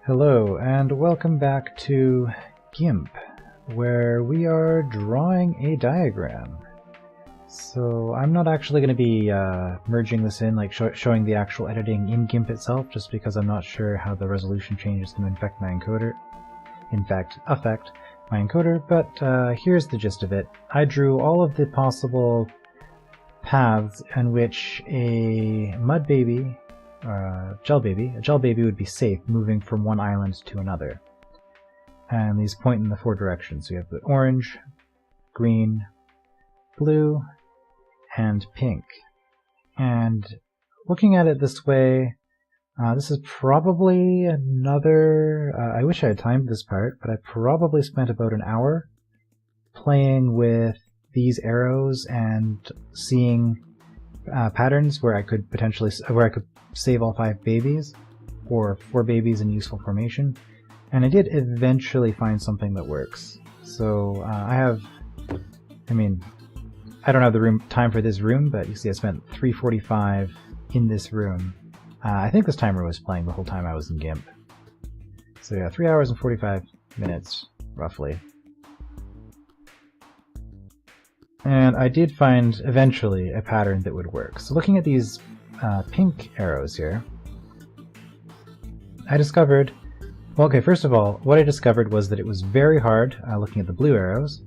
Hello and welcome back to GIMP, where we are drawing a diagram. So I'm not actually going to be merging this in, like showing the actual editing in GIMP itself, just because I'm not sure how the resolution change is going to affect my encoder. But here's the gist of it. I drew all of the possible paths in which a mud baby, a gel baby would be safe moving from one island to another. And these point in the four directions. So you have the orange, green, blue, and pink. And looking at it this way, this is probably another... I wish I had timed this part, but I probably spent about an hour playing with these arrows and seeing patterns where I could save all 5 babies, or 4 babies in useful formation, and I did eventually find something that works. So I don't have the time for this room, but you see I spent 3:45 in this room. I think this timer was playing the whole time I was in GIMP. So yeah, 3 hours and 45 minutes, roughly. And I did find, eventually, a pattern that would work. So looking at these pink arrows here, I discovered... Well, okay, first of all, what I discovered was that it was very hard, looking at the blue arrows,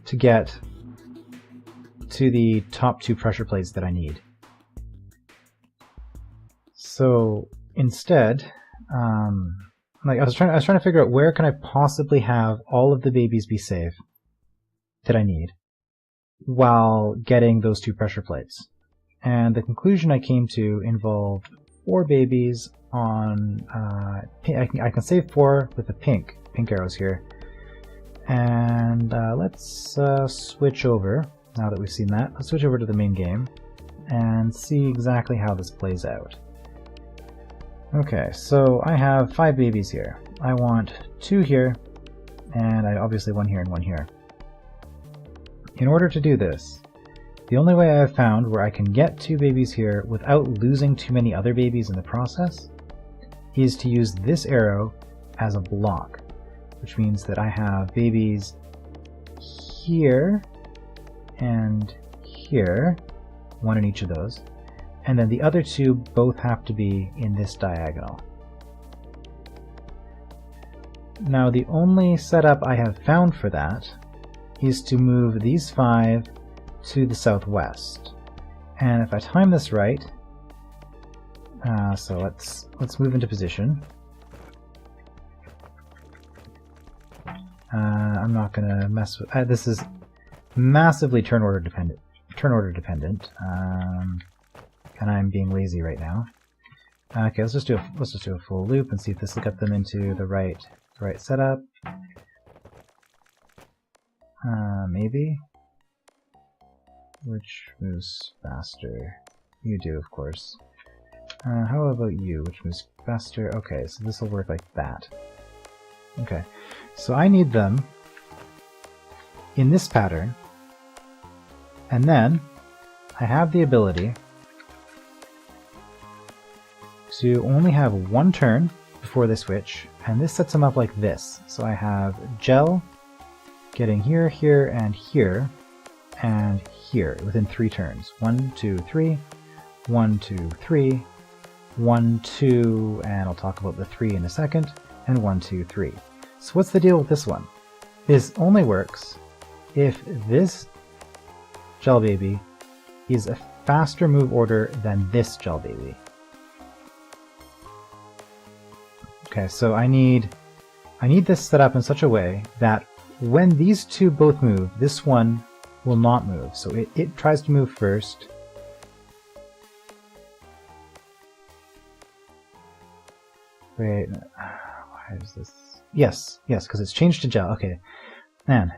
to get to the top 2 pressure plates that I need. So instead, I was trying to figure out where can I possibly have all of the babies be safe that I need while getting those 2 pressure plates. And the conclusion I came to involved 4 babies on... I can save 4 with the pink arrows here. And let's switch over, now that we've seen that, let's switch over to the main game and see exactly how this plays out. Okay, so I have 5 babies here. I want 2 here, and obviously 1 here and 1 here. In order to do this, the only way I have found where I can get 2 babies here without losing too many other babies in the process is to use this arrow as a block, which means that I have babies here and here, 1 in each of those, and then the other 2 both have to be in this diagonal. Now the only setup I have found for that is to move these 5 to the southwest. And if I time this right, so let's move into position. I'm not gonna mess with this. Is massively turn order dependent, and I'm being lazy right now. Okay, let's just do a full loop and see if this will get them into the right setup. Maybe. Which moves faster? You do, of course. How about you? Which moves faster? Okay, so this will work like that. Okay, so I need them in this pattern, and then I have the ability to only have 1 turn before they switch, and this sets them up like this. So I have gel getting here, here, and here, and here within 3 turns. 1, 2, 3, 1, 2, 3, 1, 2, and I'll talk about the 3 in a second, and 1, 2, 3. So what's the deal with this one? This only works if this gel baby is a faster move order than this gel baby. Okay, so I need this set up in such a way that when these 2 both move, this one will not move. So it tries to move first. Wait, why is this? Yes, because it's changed to gel. Okay, man,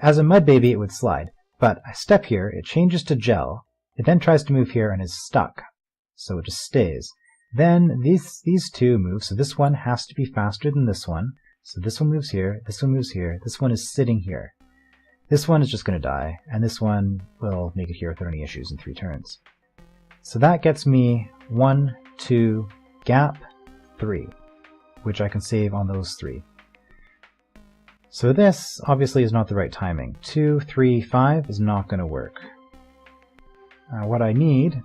as a mud baby it would slide, but I step here, it changes to gel, it then tries to move here and is stuck, so it just stays. Then these 2 move, so this one has to be faster than this one. So this one moves here, this one moves here, this one is sitting here. This one is just going to die, and this one will make it here without any issues in 3 turns. So that gets me 1, 2, gap, 3. which I can save on those 3. So this obviously is not the right timing. 2, 3, 5 is not going to work. What I need,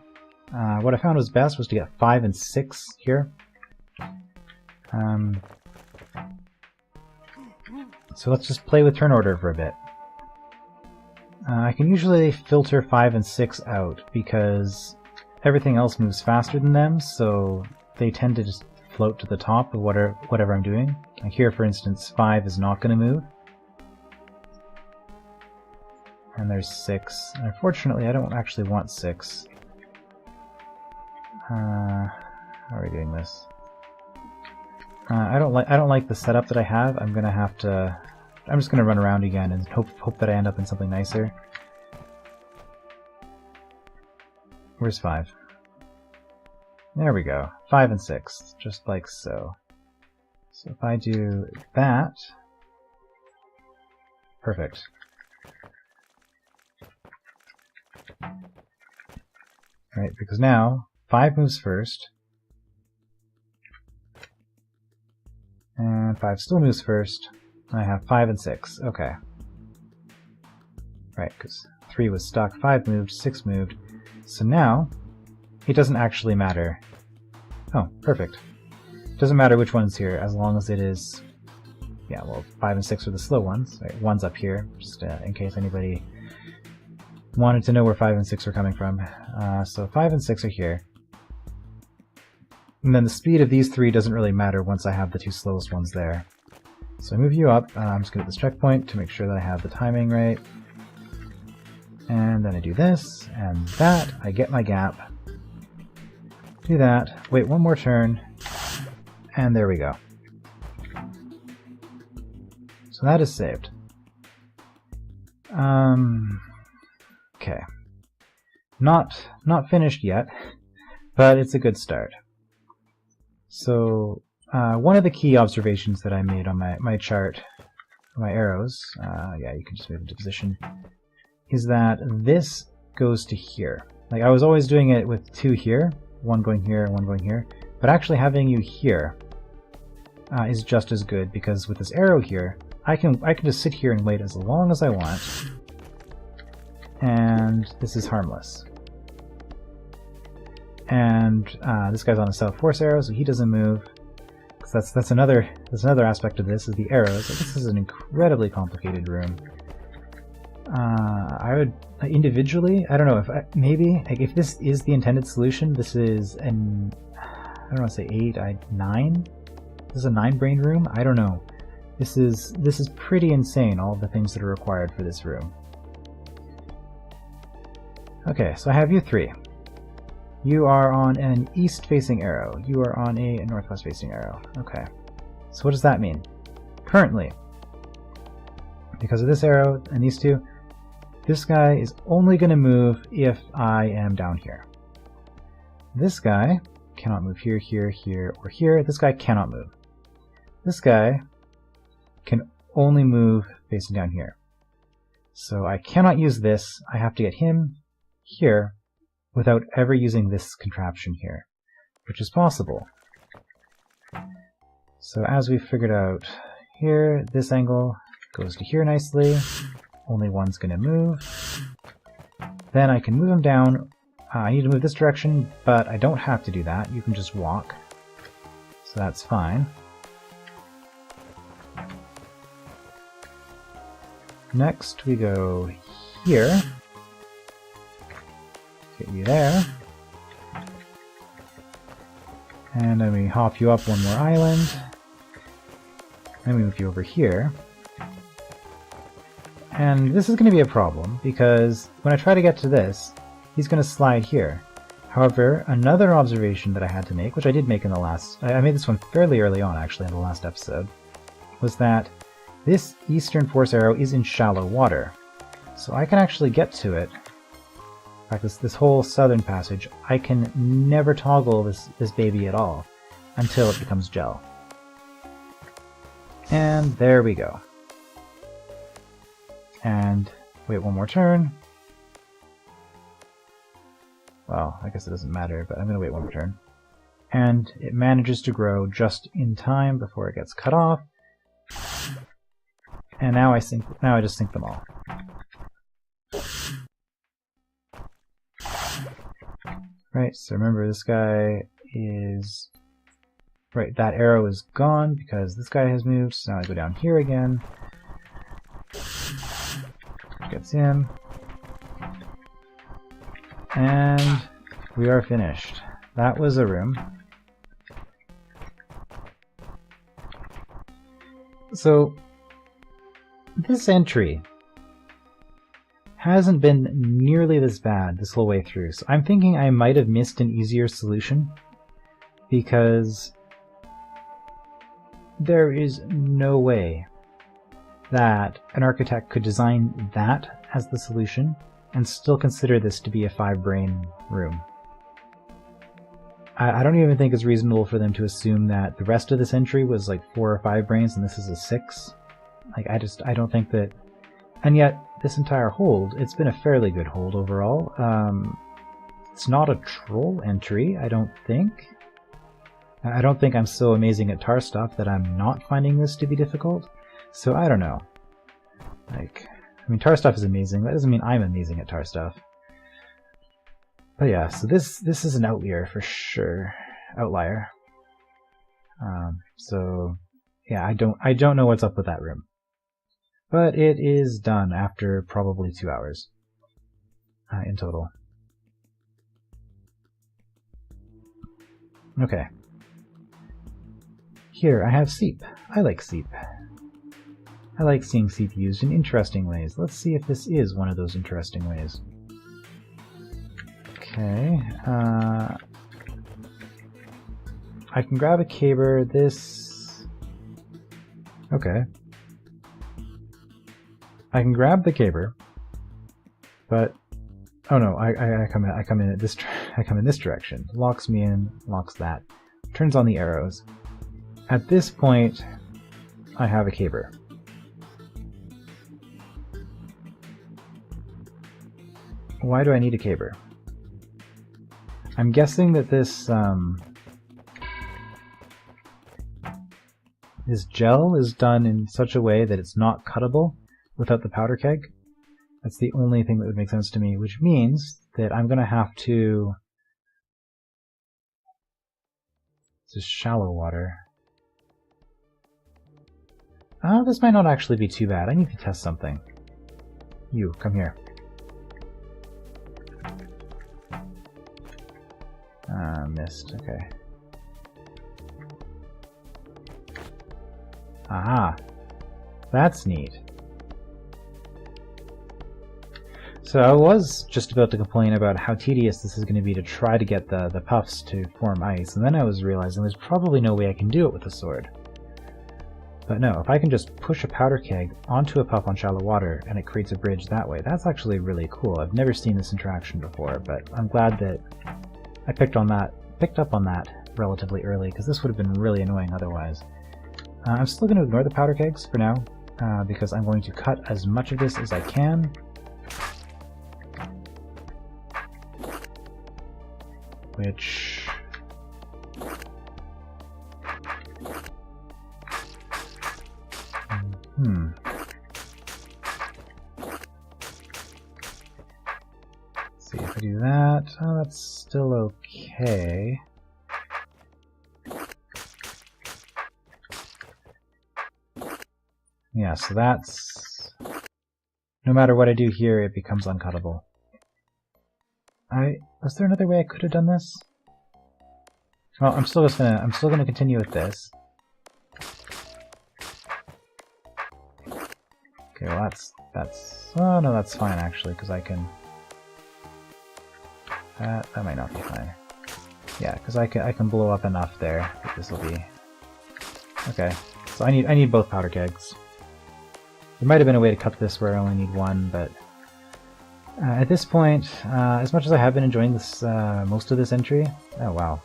what I found was best was to get 5 and 6 here. So let's just play with turn order for a bit. I can usually filter 5 and 6 out because everything else moves faster than them, so they tend to just float to the top of whatever I'm doing. Like here, for instance, 5 is not going to move. And there's 6. Unfortunately, I don't actually want 6. How are we doing this? I don't like the setup that I have. I'm just gonna run around again and hope that I end up in something nicer. Where's 5? There we go. 5 and 6, just like so. So if I do that, perfect. Right, because now 5 moves first. And 5 still moves first. I have 5 and 6. Okay. Right, because 3 was stuck, 5 moved, 6 moved. So now, it doesn't actually matter. Oh, perfect. It doesn't matter which one's here, as long as it is... Yeah, well, 5 and 6 are the slow ones. Right, 1's up here, just in case anybody wanted to know where 5 and 6 are coming from. So 5 and 6 are here. And then the speed of these 3 doesn't really matter once I have the 2 slowest ones there. So I move you up. I'm just going to hit this checkpoint to make sure that I have the timing right. And then I do this, and that. I get my gap. Do that. Wait one more turn. And there we go. So that is saved. Okay. Not finished yet, but it's a good start. So one of the key observations that I made on my chart, my arrows, yeah, you can just move into position, is that this goes to here. Like I was always doing it with 2 here, 1 going here, 1 going here, but actually having you here is just as good, because with this arrow here, I can just sit here and wait as long as I want, and this is harmless. And this guy's on a south force arrow, so he doesn't move. That's another aspect of this, is the arrows. This is an incredibly complicated room. I would individually, I don't know, if this is the intended solution, this is an, I don't want to say 8, 9. This is a 9 brain room. I don't know. This is pretty insane, all the things that are required for this room. Okay, so I have you 3. You are on an east-facing arrow. You are on a northwest-facing arrow. Okay. So what does that mean? Currently, because of this arrow and these 2, this guy is only going to move if I am down here. This guy cannot move here, here, here, or here. This guy cannot move. This guy can only move facing down here. So I cannot use this. I have to get him here without ever using this contraption here, which is possible. So as we figured out here, this angle goes to here nicely. Only one's going to move. Then I can move him down. I need to move this direction, but I don't have to do that. You can just walk. So that's fine. Next we go here. Get you there. And then we hop you up one more island. Then we move you over here. And this is going to be a problem, because when I try to get to this, he's going to slide here. However, another observation that I had to make, which I did make in the last... I made this one fairly early on, actually, in the last episode, was that this eastern force arrow is in shallow water. So I can actually get to it. In fact, this whole southern passage, I can never toggle this baby at all until it becomes gel. And there we go. And wait one more turn. Well, I guess it doesn't matter, but I'm going to wait one more turn. and it manages to grow just in time before it gets cut off. And now I just sink them all. Right, so remember this guy is... Right, that arrow is gone because this guy has moved, so now I go down here again. Gets in. And we are finished. That was a room. So, this entry hasn't been nearly this bad this whole way through, so I'm thinking I might have missed an easier solution, because there is no way that an architect could design that as the solution and still consider this to be a 5-brain room. I don't even think it's reasonable for them to assume that the rest of this entry was like 4 or 5 brains and this is a 6. Like, I don't think that... And yet, this entire hold, it's been a fairly good hold overall. It's not a troll entry, I don't think. I don't think I'm so amazing at tar stuff that I'm not finding this to be difficult. So I don't know. Like, I mean, tar stuff is amazing. That doesn't mean I'm amazing at tar stuff. But yeah, so this is an outlier for sure. Outlier. So yeah, I don't know what's up with that room. But it is done after probably 2 hours in total. Okay. Here I have seep. I like seep. I like seeing seep used in interesting ways. Let's see if this is one of those interesting ways. Okay. I can grab a caber. This... Okay. I can grab the caber, but oh no, I come in this direction. Locks me in, locks that. Turns on the arrows. At this point, I have a caber. Why do I need a caber? I'm guessing that this this gel is done in such a way that it's not cuttable without the powder keg. That's the only thing that would make sense to me, which means that I'm going to have to... This is shallow water. This might not actually be too bad. I need to test something. You, come here. Missed. Okay. Aha! That's neat. So I was just about to complain about how tedious this is going to be to try to get the puffs to form ice, and then I was realizing there's probably no way I can do it with a sword. But no, if I can just push a powder keg onto a puff on shallow water and it creates a bridge that way, that's actually really cool. I've never seen this interaction before, but I'm glad that I picked up on that relatively early, because this would have been really annoying otherwise. I'm still going to ignore the powder kegs for now, because I'm going to cut as much of this as I can. Which... see if I do that. Oh, that's still okay. Yeah, so that's... No matter what I do here, it becomes uncuttable. Was there another way I could have done this? Well, I'm still gonna continue with this. Okay, well oh no, that's fine actually, because I can... That might not be fine. Yeah, because I can blow up enough there that this will be... Okay, so I need both powder kegs. There might have been a way to cut this where I only need one, but... at this point, as much as I have been enjoying this, most of this entry... Oh wow.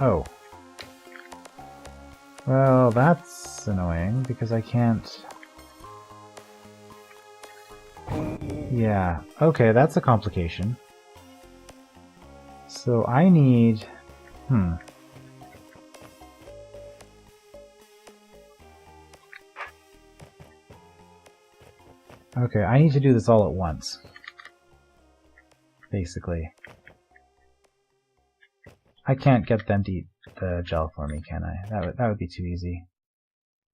Oh. Well, that's annoying because I can't... Yeah, okay, that's a complication. So I need... Okay, I need to do this all at once. Basically. I can't get them to eat the gel for me, can I? That would be too easy.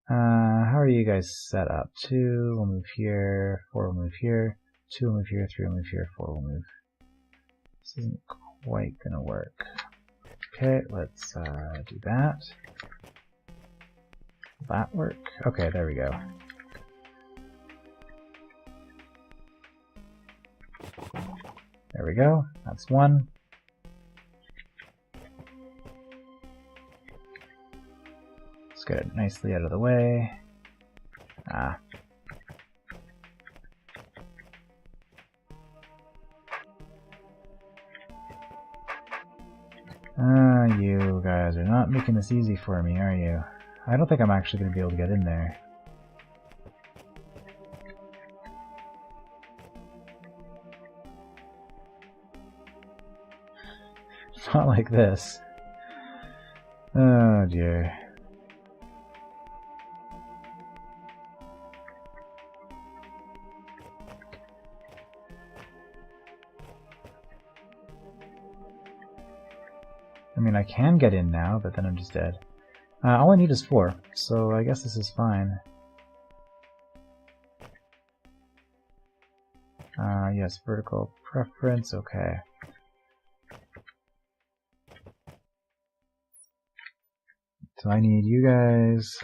How are you guys set up? 2 will move here, 4 will move here, 2 will move here, 3 will move here, 4 will move. This isn't quite gonna work. Okay, let's do that. Will that work? Okay, there we go. There we go. That's 1. Let's get it nicely out of the way. Ah. You guys are not making this easy for me, are you? I don't think I'm actually going to be able to get in there. It's not like this. Oh dear. I mean, I can get in now, but then I'm just dead. All I need is 4, so I guess this is fine. Yes, vertical preference, okay. So I need you guys,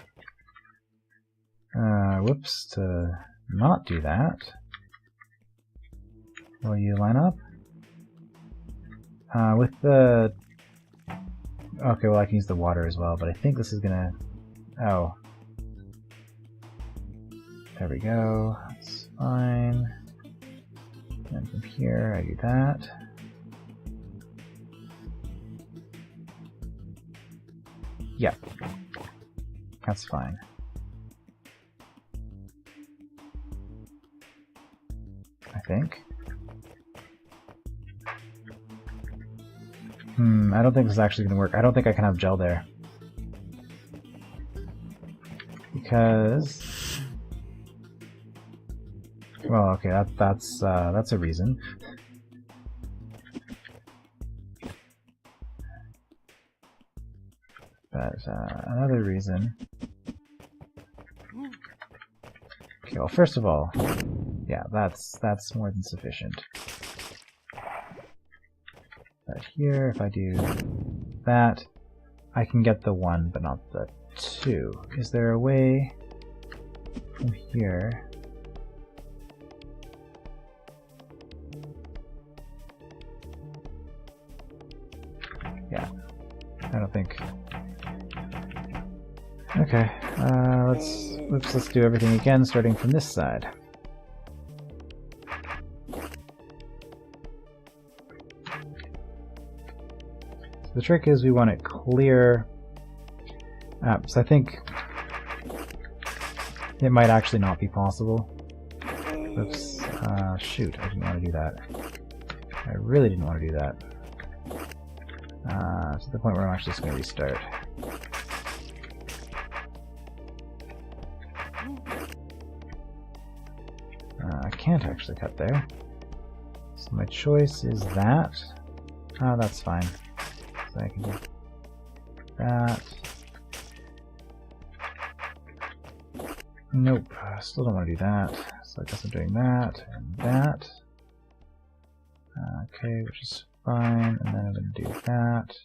whoops, to not do that. Will you line up? With the... Okay, well I can use the water as well, but I think this is gonna... Oh. There we go, that's fine. And from here I do that. Yeah, that's fine. I think. I don't think this is actually going to work. I don't think I can have gel there. Because... Well, okay, that's a reason. But another reason... Okay, well, first of all, yeah, that's more than sufficient. But here, if I do that, I can get the 1, but not the 2. Is there a way from here? Yeah, I don't think. Okay, let's do everything again, starting from this side. The trick is we want it clear. So I think it might actually not be possible. Oops. Shoot, I didn't want to do that. I really didn't want to do that. To the point where I'm actually just going to restart. I can't actually cut there. So my choice is that. Oh, that's fine. So I can do that. Nope, I still don't want to do that. So I guess I'm doing that and that. Okay, which is fine. And then I'm going to do that.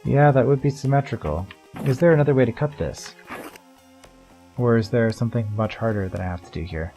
Yeah, that would be symmetrical. is there another way to cut this? Or is there something much harder that I have to do here?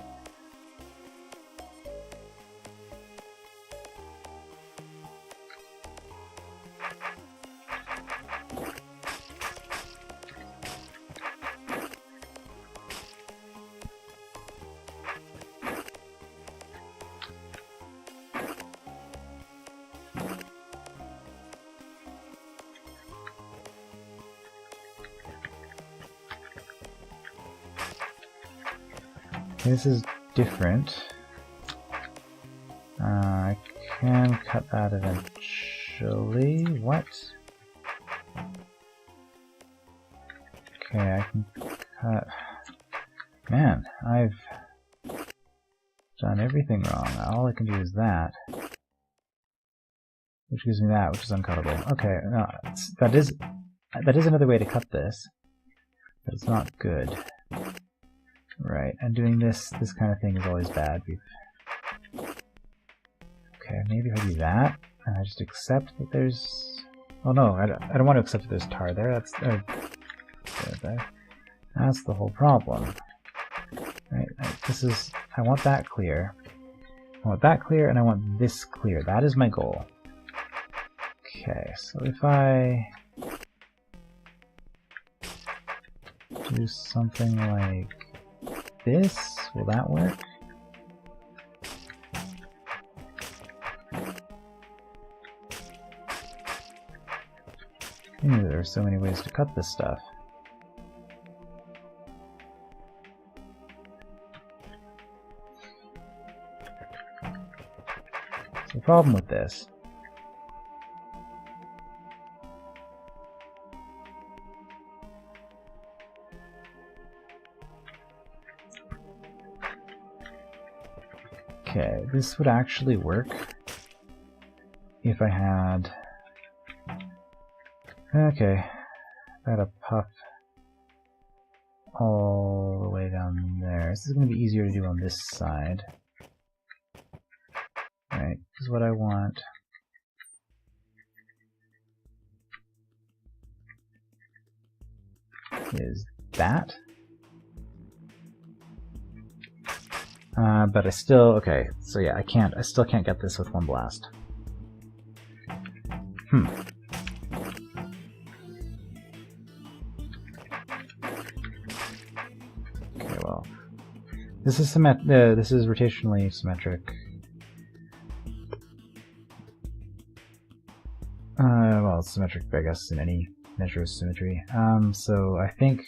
This is different. I can cut that eventually. What? Okay, I can cut... Man, I've done everything wrong. All I can do is that. Which gives me that, which is uncuttable. Okay, no, that is another way to cut this. But it's not good. Right, and doing this kind of thing is always bad. Okay, maybe if I do that, and I just accept that there's... Oh no, I don't want to accept that there's tar there. That's the whole problem. Right, this is... I want that clear. I want that clear, and I want this clear. That is my goal. Okay, so if I do something like this, will that work? I knew there are so many ways to cut this stuff. So the problem with this okay, this would actually work if I had... Okay, I had a puff all the way down there. This is going to be easier to do on this side. Right, this is what I want. Is that. But I still, okay, so yeah, I still can't get this with one blast. Okay, well, this is rotationally symmetric. Well, it's symmetric, I guess, in any measure of symmetry. So I think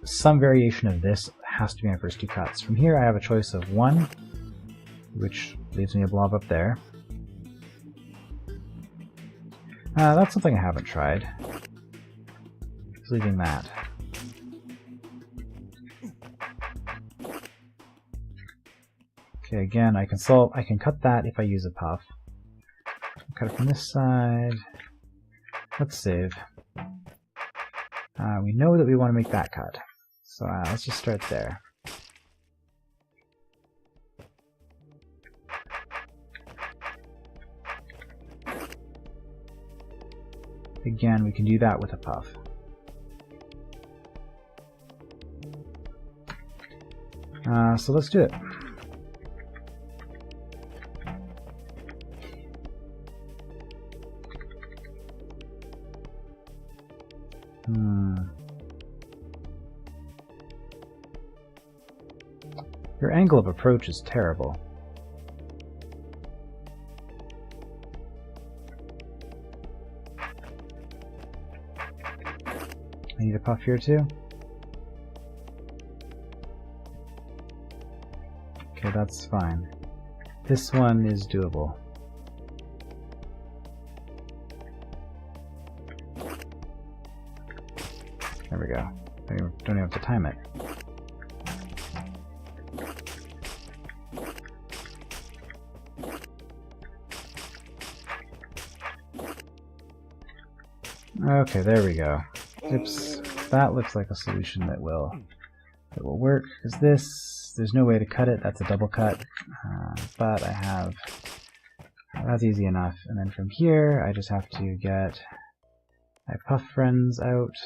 some variation of this has to be my first two cuts. From here I have a choice of one, which leaves me a blob up there. That's something I haven't tried. Just leaving that. Okay, again, I can cut that if I use a puff. Cut it from this side. Let's save. We know that we want to make that cut. So let's just start there. Again, we can do that with a puff. So let's do it. Your angle of approach is terrible. I need a puff here too. Okay, that's fine. This one is doable. There we go. Don't even have to time it. Okay, there we go. Oops, that looks like a solution that will work. Because there's no way to cut it. That's a double cut, but I have. That's easy enough. And then from here, I just have to get my puff friends out.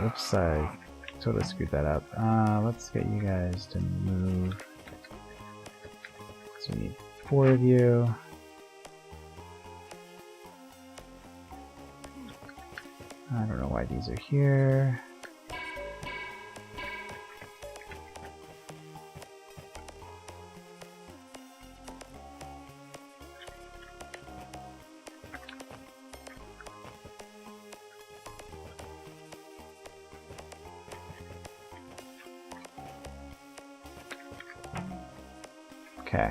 Whoops, I totally screwed that up. Let's get you guys to move. So we need 4 of you. I don't know why these are here. Okay.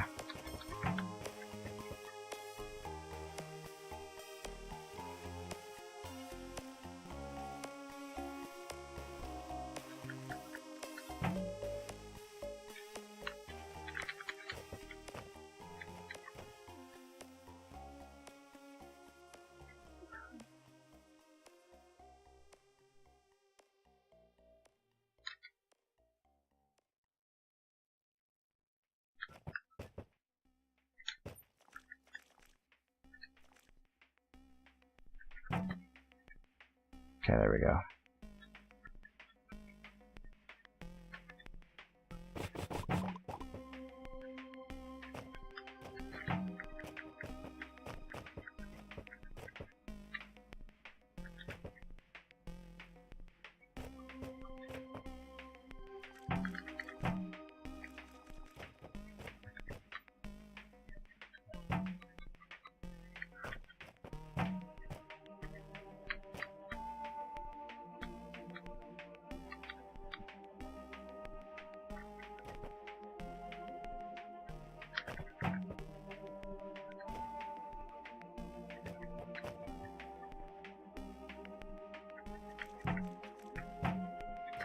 Okay, there we go.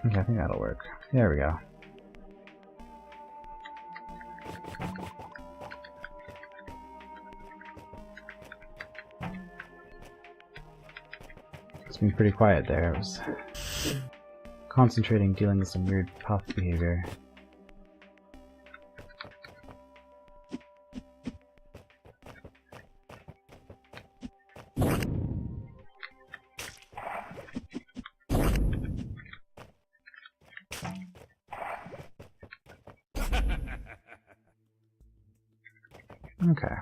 Okay, I think that'll work. There we go. It's been pretty quiet there. I was concentrating, dealing with some weird puff behavior. Okay.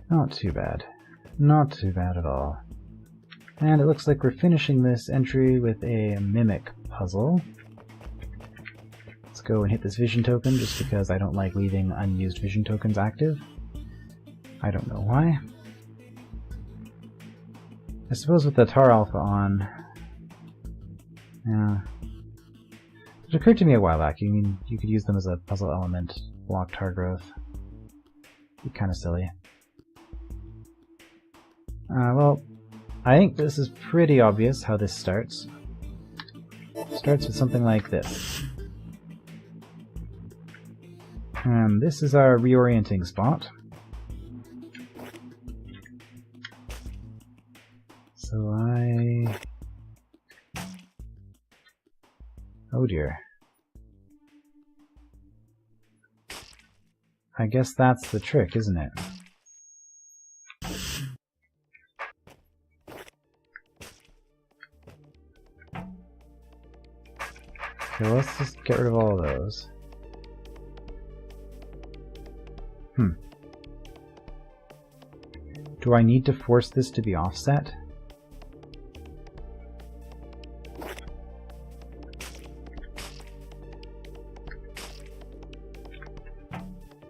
Not too bad. Not too bad at all. And it looks like we're finishing this entry with a mimic puzzle. Let's go and hit this vision token just because I don't like leaving unused vision tokens active. I don't know why. I suppose with the tar alpha on... Yeah. It occurred to me a while back, you could use them as a puzzle element. Block tar growth. Be kind of silly. Well, I think this is pretty obvious how this starts. It starts with something like this. And this is our reorienting spot. So oh dear. I guess that's the trick, isn't it? Okay, let's just get rid of all of those. Do I need to force this to be offset?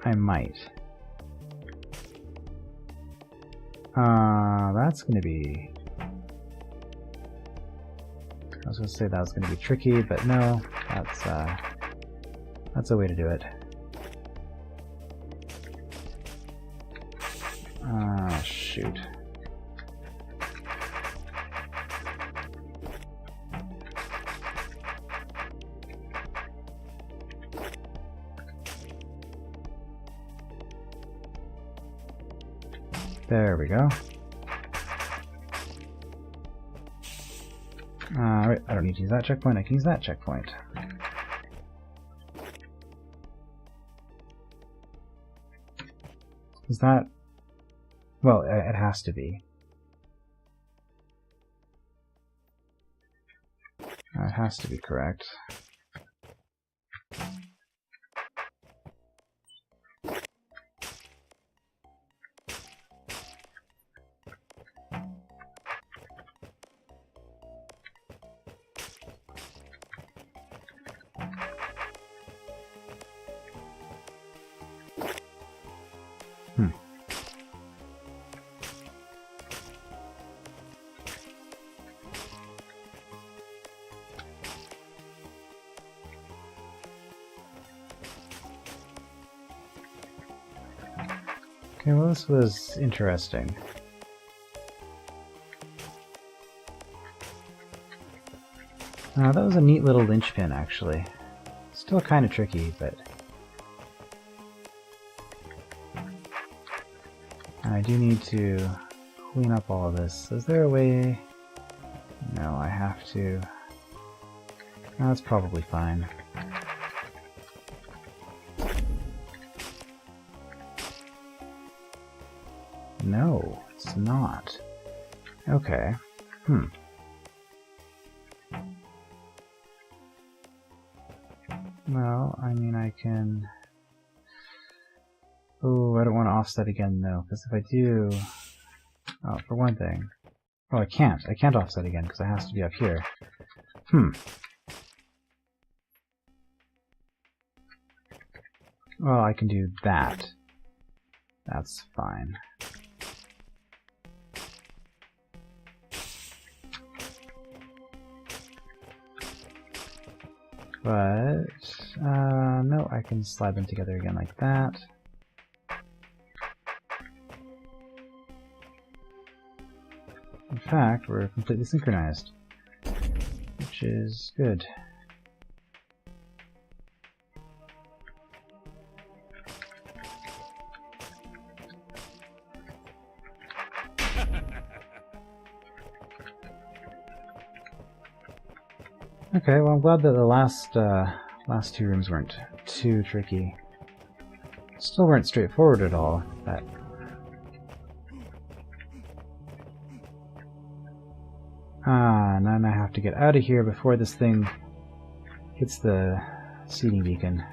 I might. That's gonna be... I was gonna say that was gonna be tricky, but no, that's a way to do it. Shoot. There we go. Right, I don't need to use that checkpoint, I can use that checkpoint. Is that... Well, it has to be. It has to be correct. Okay, well, this was interesting. That was a neat little linchpin, actually. Still kind of tricky, but... I do need to clean up all of this. Is there a way... No, I have to... No, that's probably fine. No, it's not. Okay. Well, I mean, I can... Oh, I don't want to offset again, though, because if I do... Oh, for one thing... Oh, I can't. I can't offset again, because it has to be up here. Well, I can do that. That's fine. But, no, I can slide them together again like that. In fact, we're completely synchronized, which is good. Okay, well, I'm glad that the last two rooms weren't too tricky. Still weren't straightforward at all, but... and then I have to get out of here before this thing hits the seeding beacon.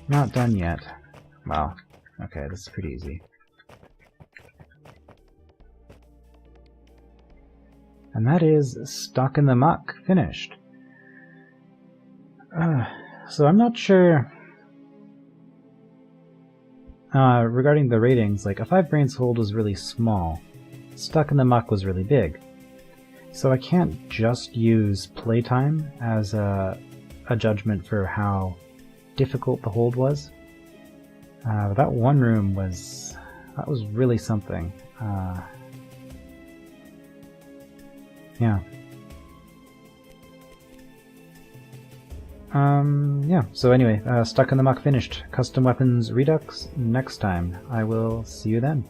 Not done yet. Well, okay, this is pretty easy. And that is Stuck in the Muck, finished. So I'm not sure regarding the ratings. Like, a 5 brains hold was really small. Stuck in the Muck was really big. So I can't just use playtime as a judgment for how difficult the hold was. That one room was really something. Yeah. Yeah, so anyway, Stuck in the Muck finished. Custom Weapons Redux next time. I will see you then.